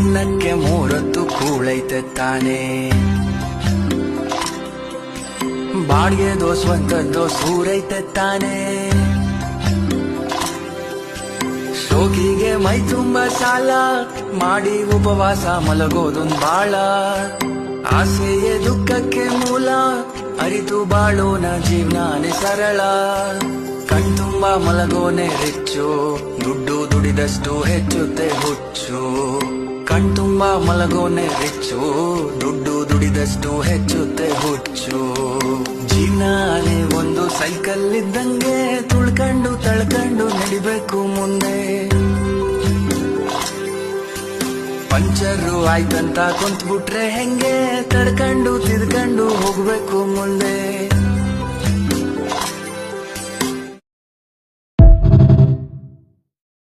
ತಿನ್ನಕ್ಕೆ ಮೂರತ್ತು ಕೂಳೈತೆ ತಾನೇ, ಬಾಡಿಗೆದೋ ಸ್ವಂತದ್ದೋ ಸೂರೈತೆ ತಾನೇ. ಶೋಕಿಗೆ ಮೈ ತುಂಬ ಸಾಲ ಮಾಡಿ ಉಪವಾಸ ಮಲಗೋದೊಂದ್ ಬಾಳ. ಆಸೆಯೇ ದುಃಖಕ್ಕೆ ಮೂಲ ಅರಿತು ಬಾಳೋನ ಜೀವನಾನೇ ಸರಳ. ಕಣ್ತುಂಬ ಮಲಗೋನೆ ರಿಚ್ಚು, ದುಡ್ಡು ದುಡಿದಷ್ಟು ಹೆಚ್ಚುತ್ತೆ ಹುಚ್ಚು. ಕಣ್ತುಂಬ ಮಲಗೋನೆ ರಿಚ್ಚು, ದುಡ್ಡು ದುಡಿದಷ್ಟು ಹೆಚ್ಚುತ್ತೆ ಹುಚ್ಚು. ಜೀವನಾನೇ ಒಂದು ಸೈಕಲ್ ಇದ್ದಂಗೆ, ತುಳ್ಕೊಂಡು ತಳ್ಕೊಂಡು ನಡಿಬೇಕು ಮುಂದೆ. ಪಂಚರು ಆಯ್ತಂತ ಕುಂತ್ಬಿಟ್ರೆ ಹೆಂಗೆ, ತಡ್ಕೊಂಡು ತಿದ್ಕೊಂಡು ಹೋಗ್ಬೇಕು ಮುಂದೆ.